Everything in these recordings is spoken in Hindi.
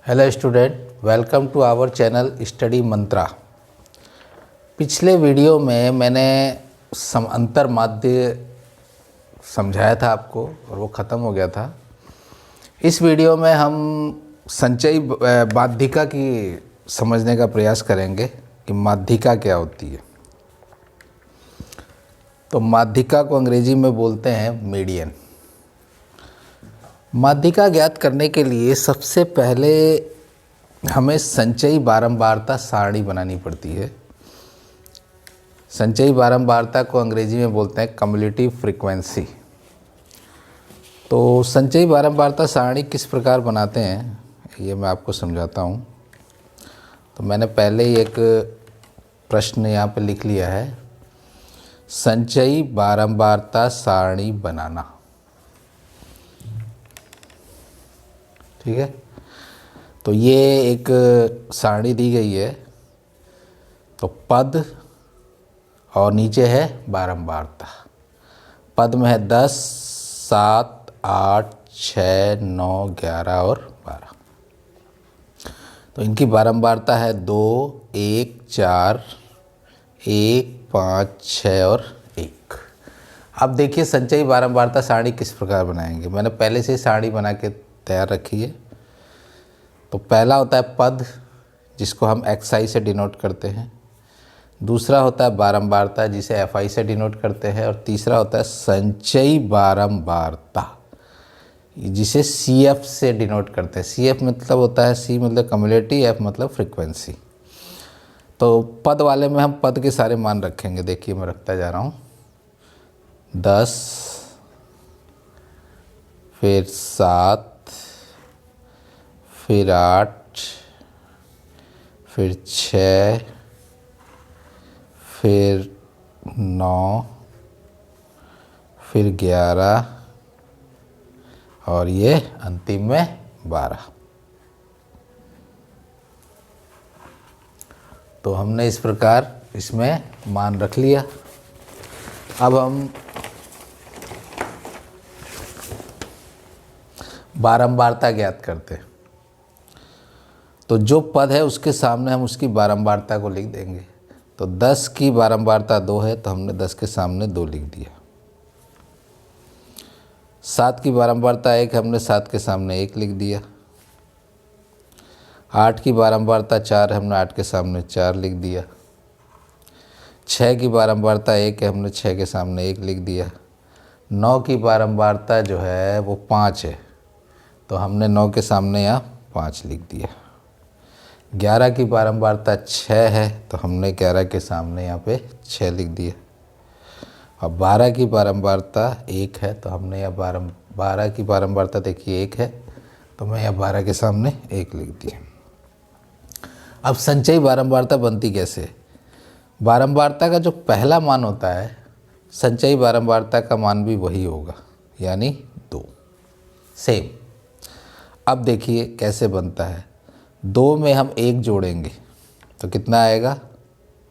Hello student, welcome to our channel study mantra. पिछले वीडियो में मैंने अंतर माध्य समझाया था आपको और वो ख़त्म हो गया था। इस वीडियो में हम संचयी माध्यिका की समझने का प्रयास करेंगे कि माध्यिका क्या होती है। तो माध्यिका को अंग्रेजी में बोलते हैं मीडियन। माध्यिका ज्ञात करने के लिए सबसे पहले हमें संचयी बारंबारता सारणी बनानी पड़ती है। संचयी बारंबारता को अंग्रेजी में बोलते हैं कम्युलेटिव फ्रीक्वेंसी। तो संचयी बारंबारता सारणी किस प्रकार बनाते हैं ये मैं आपको समझाता हूँ। तो मैंने पहले ही एक प्रश्न यहाँ पे लिख लिया है, संचयी बारंबारता सारणी बनाना। ठीक है, तो ये एक सारणी दी गई है। तो पद और नीचे है बारंबारता। पद में है 10, 7, 8, 6, 9, 11 और 12। तो इनकी बारंबारता है 2, 1, 4, 1, 5, 6 और 1। अब देखिए संचयी बारंबारता सारणी किस प्रकार बनाएंगे। मैंने पहले से ही सारणी बना के तैयार रखी है। तो पहला होता है पद, जिसको हम XI से डिनोट करते हैं। दूसरा होता है बारंबारता, जिसे FI से डिनोट करते हैं। और तीसरा होता है संचयी बारंबारता, जिसे CF से डिनोट करते हैं। CF मतलब होता है, C मतलब कम्युलेटिव, F मतलब फ्रीक्वेंसी। तो पद वाले में हम पद के सारे मान रखेंगे। देखिए मैं रखता जा रहा हूँ 10, फिर 7, फिर 8, फिर 6, फिर 9, फिर 11 और ये अंतिम में 12। तो हमने इस प्रकार इसमें मान रख लिया। अब हम बारंबारता ज्ञात करते हैं। तो जो पद है उसके सामने हम उसकी बारंबारता को लिख देंगे। तो 10 की बारंबारता 2 है, तो हमने 10 के सामने 2 लिख दिया। 7 की बारंबारता 1 है, हमने 7 के सामने 1 लिख दिया। 8 की बारंबारता 4 है, हमने 8 के सामने 4 लिख दिया। 6 की बारंबारता 1 है, हमने 6 के सामने 1 लिख दिया। 9 की बारंबारता जो है वो 5 है, तो हमने 9 के सामने यहाँ 5 लिख दिया। 11 की बारंबारता 6 है, तो हमने 11 के सामने यहाँ पे 6 लिख दिया। और 12 की बारंबारता 1 है, तो हमने यहाँ 12 की बारंबारता देखिए 1 है, तो मैं यहाँ 12 के सामने 1 लिख दिया। अब संचयी बारंबारता बनती कैसे? बारंबारता का जो पहला मान होता है, संचयी बारंबारता का मान भी वही होगा, यानी 2, सेम। अब देखिए कैसे बनता है। 2 में हम 1 जोड़ेंगे तो कितना आएगा?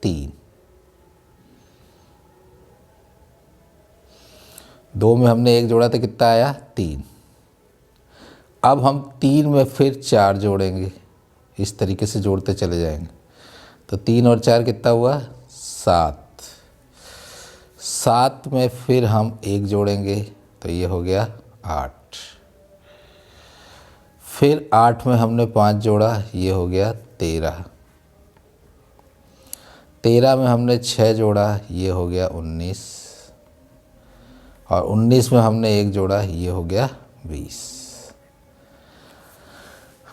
3। 2 में हमने 1 जोड़ा तो कितना आया? 3। अब हम 3 में फिर 4 जोड़ेंगे, इस तरीके से जोड़ते चले जाएंगे। तो 3 और 4 कितना हुआ? 7। 7 में फिर हम 1 जोड़ेंगे तो ये हो गया 8। फिर 8 में हमने 5 जोड़ा, ये हो गया 13। 13 में हमने 6 जोड़ा, ये हो गया 19। और 19 में हमने 1 जोड़ा, ये हो गया 20।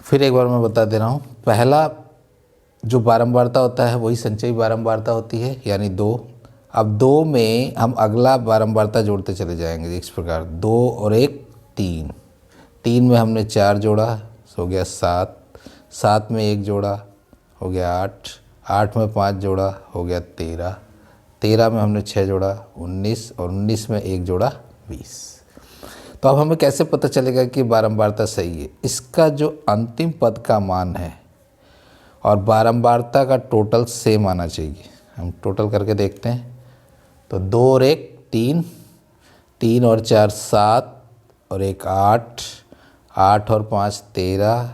फिर एक बार मैं बता दे रहा हूँ, पहला जो बारंबारता होता है वही संचयी बारंबारता होती है, यानी 2। अब 2 में हम अगला बारंबारता जोड़ते चले जाएंगे इस प्रकार, 2 और 1 3। 3 में हमने 4 जोड़ा, हो गया 7। 7 में 1 जोड़ा, हो गया 8। 8 में 5 जोड़ा, हो गया 13। 13 में हमने 6 जोड़ा, 19। और 19 में 1 जोड़ा, 20। तो अब हमें कैसे पता चलेगा कि बारंबारता सही है? इसका जो अंतिम पद का मान है और बारंबारता का टोटल सेम आना चाहिए। हम टोटल करके देखते हैं। तो 2 और 1 3, 3 और 4 7 और 1 8, 8 और 5 13,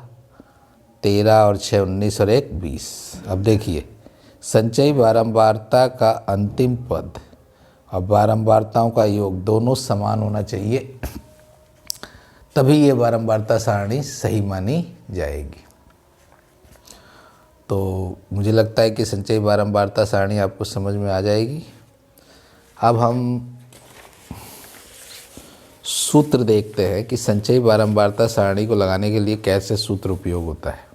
13 और 6 19 और 1 20। अब देखिए, संचयी बारंबारता का अंतिम पद और बारंबारताओं का योग दोनों समान होना चाहिए, तभी ये बारंबारता सारणी सही मानी जाएगी। तो मुझे लगता है कि संचयी बारंबारता सारणी आपको समझ में आ जाएगी। अब हम सूत्र देखते हैं कि संचयी बारंबारता सारणी को लगाने के लिए कैसे सूत्र उपयोग होता है।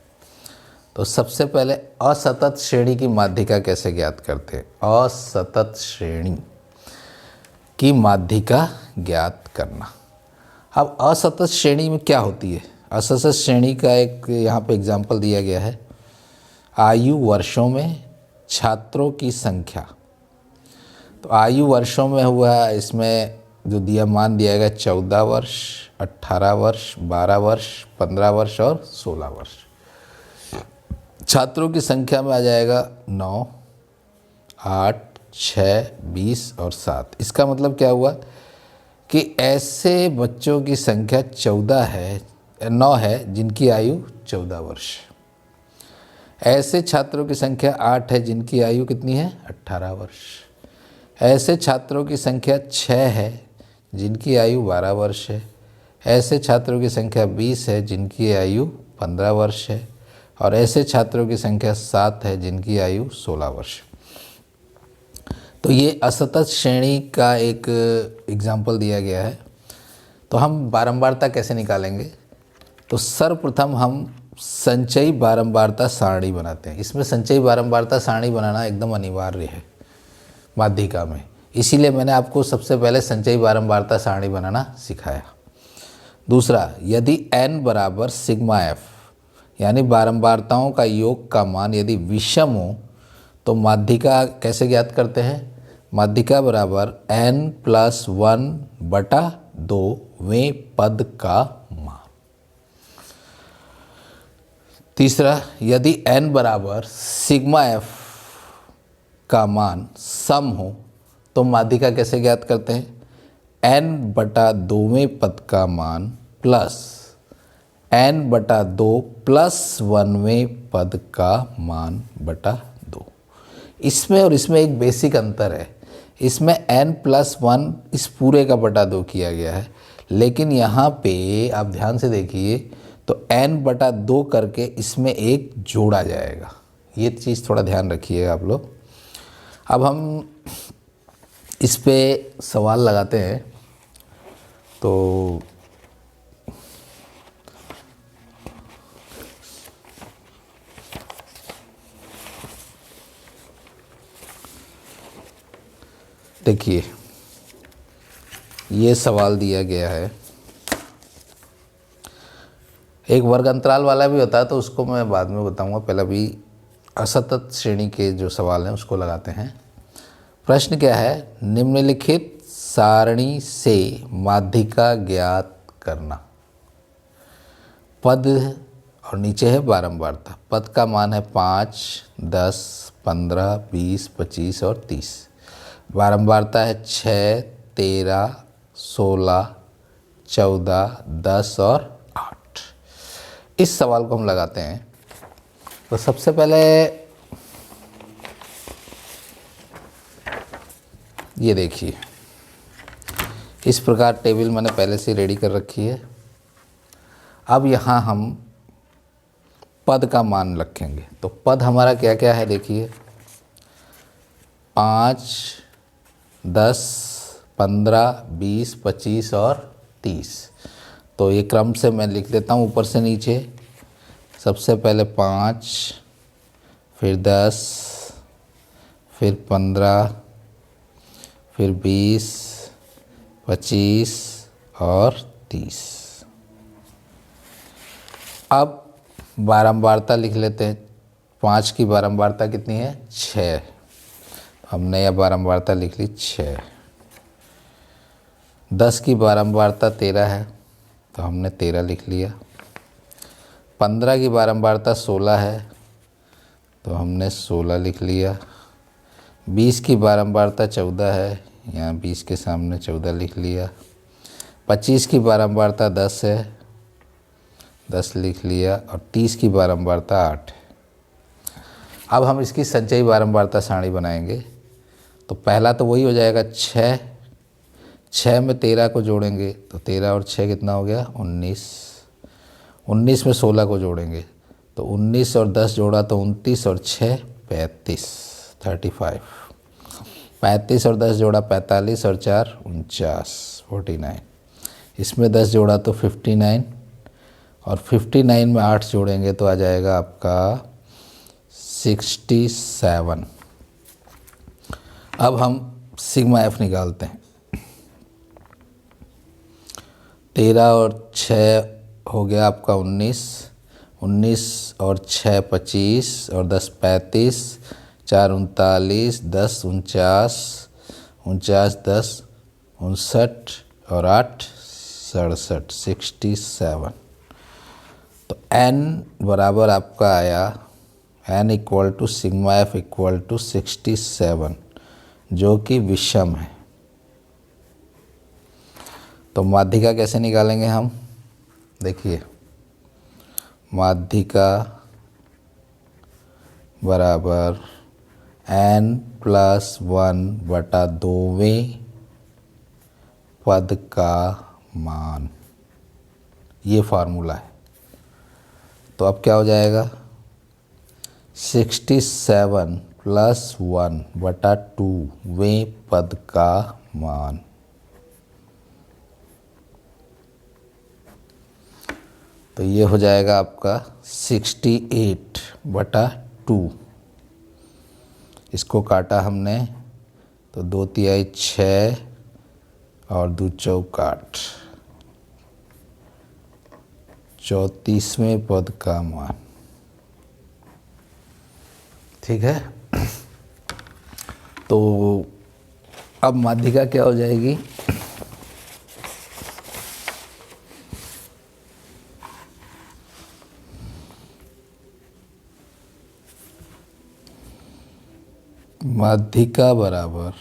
तो सबसे पहले असतत श्रेणी की माध्यिका कैसे ज्ञात करते हैं। असतत श्रेणी की माध्यिका ज्ञात करना। अब असतत श्रेणी में क्या होती है। असतत श्रेणी का एक यहाँ पे एग्जाम्पल दिया गया है। आयु वर्षों में छात्रों की संख्या, तो आयु वर्षों में हुआ, इसमें जो दिया मान दिया गया 14 वर्ष, 18 वर्ष, 12 वर्ष, 15 वर्ष और 16 वर्ष। छात्रों की संख्या में आ जाएगा 9, 8, 6, 20 और 7। इसका मतलब क्या हुआ कि ऐसे बच्चों की संख्या 9 है जिनकी आयु 14 वर्ष। ऐसे छात्रों की संख्या 8 है जिनकी आयु कितनी है, 18 वर्ष। ऐसे छात्रों की संख्या 6 है जिनकी आयु 12 वर्ष है। ऐसे छात्रों की संख्या 20 है जिनकी आयु 15 वर्ष है। और ऐसे छात्रों की संख्या 7 है जिनकी आयु 16 वर्ष। तो ये असतत श्रेणी का एक एग्जाम्पल दिया गया है। तो हम बारंबारता कैसे निकालेंगे। तो सर्वप्रथम हम संचयी बारंबारता सारणी बनाते हैं। इसमें संचयी बारंबारता सारणी बनाना एकदम अनिवार्य है माध्यिका में, इसीलिए मैंने आपको सबसे पहले संचयी बारंबारता सारणी बनाना सिखाया। दूसरा, यदि n बराबर सिग्मा f, यानी बारंबारताओं का योग का मान यदि विषम हो तो माध्यिका कैसे ज्ञात करते हैं। माध्यिका बराबर n+1/2वें पद का मान। तीसरा, यदि n बराबर सिग्मा f का मान सम हो तो माध्यिका कैसे ज्ञात करते हैं। n/2वें पद का मान प्लस n/2 + 1वें पद का मान बटा 2। इसमें और इसमें एक बेसिक अंतर है। इसमें n+1 इस पूरे का बटा 2 किया गया है, लेकिन यहाँ पे आप ध्यान से देखिए तो n/2 करके इसमें एक जोड़ा जाएगा। ये चीज़ थोड़ा ध्यान रखिएगा आप लोग। अब हम इस पे सवाल लगाते हैं। तो देखिए, ये सवाल दिया गया है। एक वर्ग अंतराल वाला भी होता है, तो उसको मैं बाद में बताऊंगा। पहले भी असतत श्रेणी के जो सवाल हैं उसको लगाते हैं। प्रश्न क्या है, निम्नलिखित सारणी से माध्यिका ज्ञात करना। पद और नीचे है बारंबारता। पद का मान है 5, 10, 15, 20, 25 और 30। बारंबारता है 6, 13, 16, 14, 10 और 8। इस सवाल को हम लगाते हैं। तो सबसे पहले ये देखिए, इस प्रकार टेबल मैंने पहले से रेडी कर रखी है। अब यहाँ हम पद का मान रखेंगे। तो पद हमारा क्या क्या है देखिए, 5, 10, 15, 20, 25 और 30। तो ये क्रम से मैं लिख लेता हूँ ऊपर से नीचे। सबसे पहले 5, फिर 10, फिर 15, फिर 20, 25 और 30। अब बारंबारता लिख लेते हैं। 5 की बारंबारता कितनी है, 6। हमने यह बारंबारता लिख ली 6। 10 की बारंबारता 13 है, तो हमने 13 लिख लिया। 15 की बारंबारता 16 है, तो हमने 16 लिख लिया। 20 की बारंबारता 14 है, यहाँ 20 के सामने 14 लिख लिया। 25 की बारंबारता 10 है, 10 लिख लिया और 30 की बारंबारता 8 है। अब हम इसकी संचयी बारंबारता सारणी बनाएंगे। तो पहला तो वही हो जाएगा 6, 6 में 13 को जोड़ेंगे तो 13 और 6 कितना हो गया 19, 19 में 16 को जोड़ेंगे तो 19 और 10 जोड़ा तो 29 और 6 35, 35, 35 और 10 जोड़ा 45 और 4 49, 49, इसमें 10 जोड़ा तो 59 और 59 में 8 जोड़ेंगे तो आ जाएगा आपका 67। अब हम सिग्मा एफ निकालते हैं। 13 और 6 हो गया आपका 19, 19 और 6 25 और 10 35, 4 39, 10 49, 49 10 59 और 8 67, 67। तो n बराबर आपका आया n equal to sigma F equal to 67, जो कि विषम है। तो माध्यिका कैसे निकालेंगे हम? देखिए, माध्यिका बराबर n+1/2वें पद का मान, ये फार्मूला है। तो अब क्या हो जाएगा 67 + 1/2वें पद का मान। तो ये हो जाएगा आपका 68/2। इसको काटा हमने तो 2 तिहाई 6 और 2 चौक 8, 34वें पद का मान। ठीक है। तो अब माध्यिका क्या हो जाएगी? माध्यिका बराबर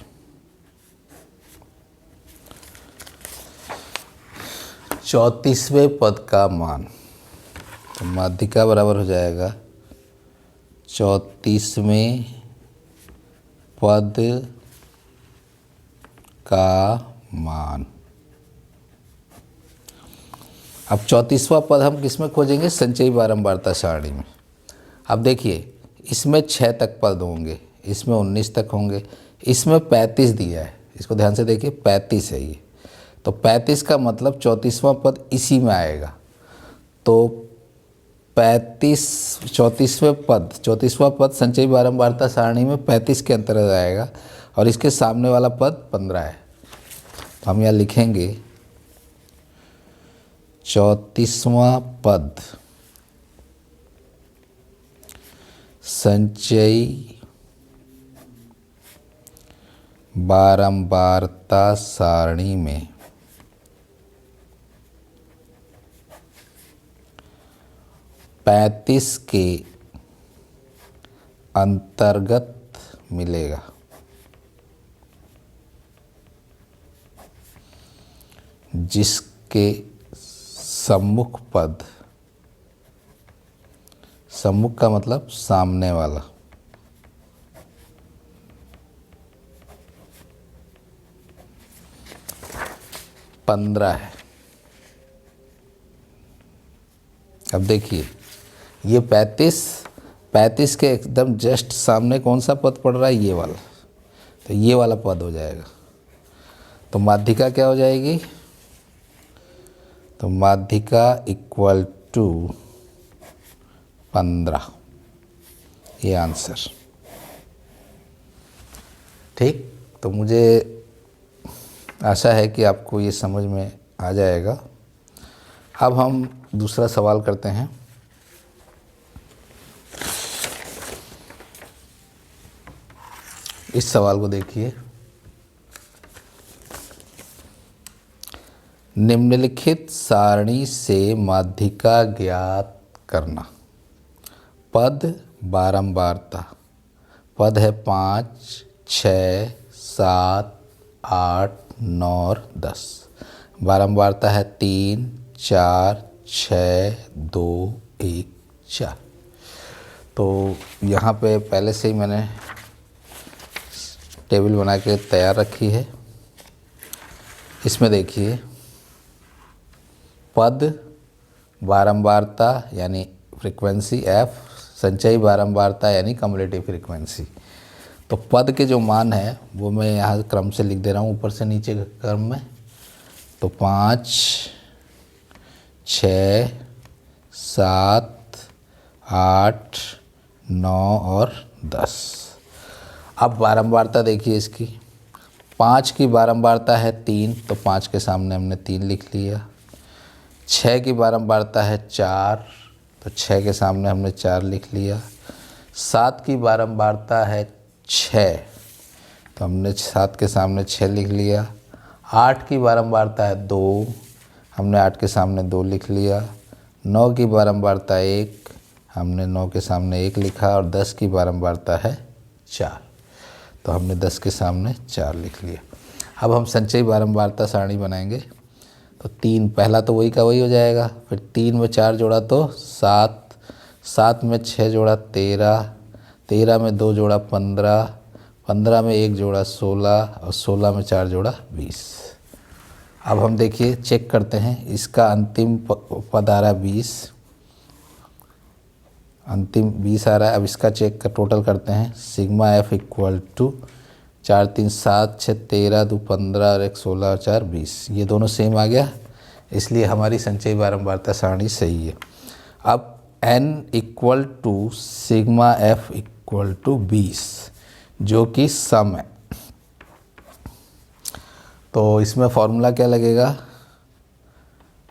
चौंतीसवें पद का मान। तो माध्यिका बराबर हो जाएगा 34वें पद का मान। अब 34वां पद हम किस में खोजेंगे? संचयी बारंबारता सारणी में। अब देखिए, इसमें 6 तक पद होंगे, इसमें 19 तक होंगे, इसमें 35 दिया है। इसको ध्यान से देखिए, 35 है ये। तो 35 का मतलब 34वां पद इसी में आएगा। तो 34वां पद संचयी बारंबारता सारणी में 35 के अंतर्गत आएगा और इसके सामने वाला पद 15 है। तो हम यहाँ लिखेंगे 34वां पद संचयी बारंबारता सारणी में 35 के अंतर्गत मिलेगा। जिसके सम्मुख पद, सम्मुख का मतलब सामने वाला, पंद्रह है। अब देखिए, ये 35 के एकदम जस्ट सामने कौन सा पद पड़ रहा है? ये वाला। तो ये वाला पद हो जाएगा। तो माध्यिका क्या हो जाएगी? तो माध्यिका इक्वल टू 15, ये आंसर। ठीक। तो मुझे आशा है कि आपको ये समझ में आ जाएगा। अब हम दूसरा सवाल करते हैं। इस सवाल को देखिए। निम्नलिखित सारणी से माध्यिका ज्ञात करना। पद बारंबारता, पद है 5, 6, 7, 8, 9 और 10। बारंबारता है 3, 4, 6 2 1 4। तो यहाँ पे पहले से ही मैंने टेबल बना के तैयार रखी है। इसमें देखिए पद, बारंबारता यानी फ्रीक्वेंसी f, संचयी बारंबारता यानी कम्युलेटिव फ्रीक्वेंसी। तो पद के जो मान है वो मैं यहाँ क्रम से लिख दे रहा हूँ ऊपर से नीचे के क्रम में। तो 5 6 7 8 9 और 10। अब बारंबारता देखिए इसकी, 5 की बारंबारता है 3, तो 5 के सामने हमने 3 लिख लिया। 6 की बारंबारता है 4, तो 6 के सामने हमने 4 लिख लिया। 7 की बारंबारता है 6, तो हमने 7 के सामने 6 लिख लिया। 8 की बारंबारता है 2, हमने 8 के सामने 2 लिख लिया। 9 की बारंबारता 1, हमने 9 के सामने 1 लिखा। और 10 की बारंबारता है 4, तो हमने 10 के सामने 4 लिख लिया। अब हम संचयी बारंबारता सारणी बनाएंगे। तो 3 पहला तो वही का वही हो जाएगा, फिर 3 में 4 जोड़ा तो 7, 7 में 6 जोड़ा 13, 13 में 2 जोड़ा 15, 15 में 1 जोड़ा 16 और 16 में 4 जोड़ा 20। अब हम देखिए चेक करते हैं, इसका अंतिम पद आ रहा है 20, अंतिम 20 आ रहा है। अब इसका चेक का टोटल करते हैं। सिग्मा f इक्वल टू 4 3 7 6 13 2 15 और 1 16 और 4 20, ये दोनों सेम आ गया, इसलिए हमारी संचयी बारंबारता सारणी सही है। अब n equal to sigma f equal to 20, जो कि सम है। तो इसमें फॉर्मूला क्या लगेगा,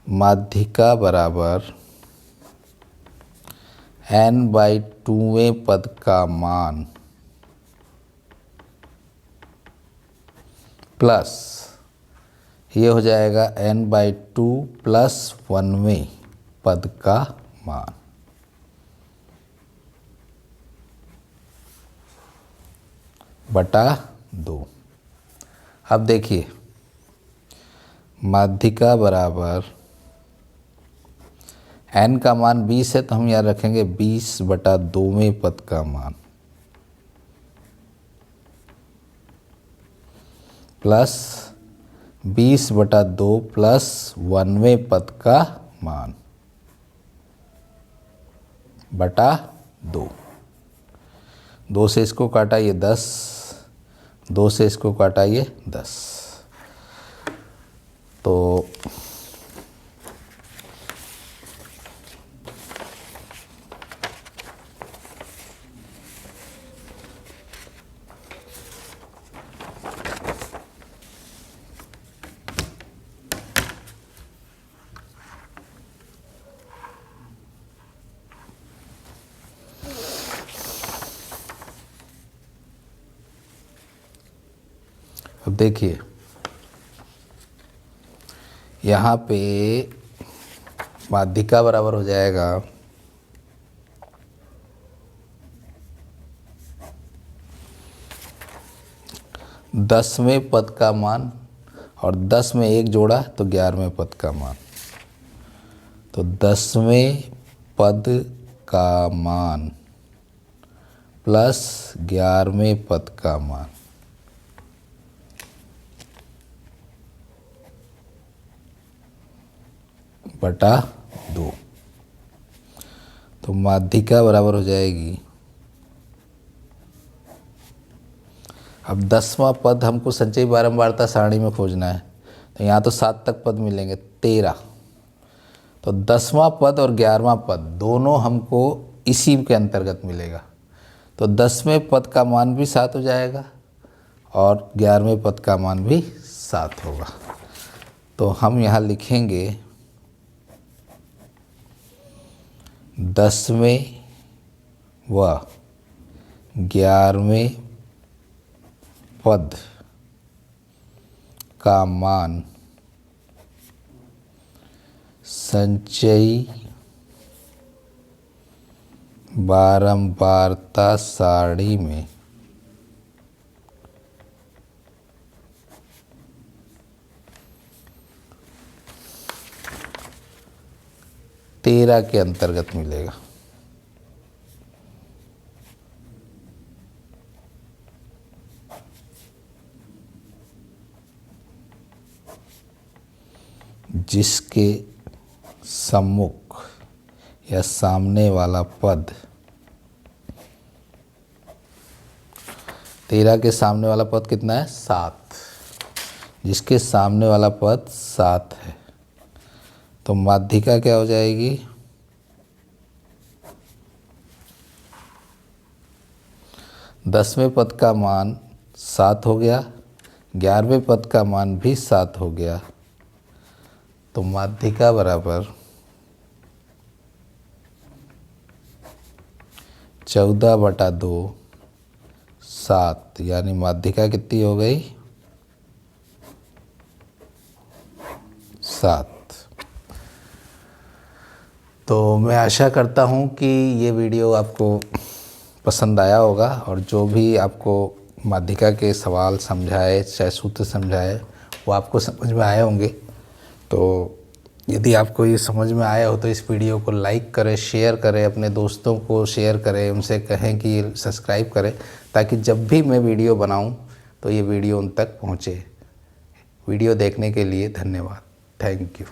माध्यिका बराबर n/2वें पद का मान प्लस ये हो जाएगा n/2 प्लस 1वें पद का मान बटा 2। अब देखिए माध्यिका बराबर n का मान 20 है, तो हम यहाँ रखेंगे 20/2वें पद का मान प्लस 20/2 प्लस 1वें पद का मान बटा 2। 2 से इसको काटा ये 10, 2 से इसको काटा ये 10। तो अब देखिए यहाँ पे माध्यिका बराबर हो जाएगा 10वें पद का मान, और 10 में 1 जोड़ा तो 11वें पद का मान। तो 10वें पद का मान प्लस 11वें पद का मान बटा 2। तो माध्यिका बराबर हो जाएगी, अब 10वां पद हमको संचयी बारंबारता सारणी में खोजना है, तो यहाँ तो 7 तक पद मिलेंगे 13। तो 10वां पद और 11वां पद दोनों हमको इसी के अंतर्गत मिलेगा। तो 10वें पद का मान भी 7 हो जाएगा और 11वें पद का मान भी 7 होगा। तो हम यहाँ लिखेंगे 10वें व 11वें पद का मान संचयी बारंबारता सारणी में 13 के अंतर्गत मिलेगा। जिसके सम्मुख या सामने वाला पद 13 के सामने वाला पद कितना है? 7। जिसके सामने वाला पद 7 है तो माध्यिका क्या हो जाएगी? 10वें पद का मान 7 हो गया, 11वें पद का मान भी 7 हो गया, तो माध्यिका बराबर 14/2 7, यानी माध्यिका कितनी हो गई? 7। तो मैं आशा करता हूँ कि ये वीडियो आपको पसंद आया होगा और जो भी आपको माध्यिका के सवाल समझाए, चाहे सूत्र समझाए, वो आपको समझ में आए होंगे। तो यदि आपको ये समझ में आया हो तो इस वीडियो को लाइक करें, शेयर करें, अपने दोस्तों को शेयर करें, उनसे कहें कि सब्सक्राइब करें, ताकि जब भी मैं वीडियो बनाऊं तो ये वीडियो उन तक पहुंचे। वीडियो देखने के लिए धन्यवाद। Thank you.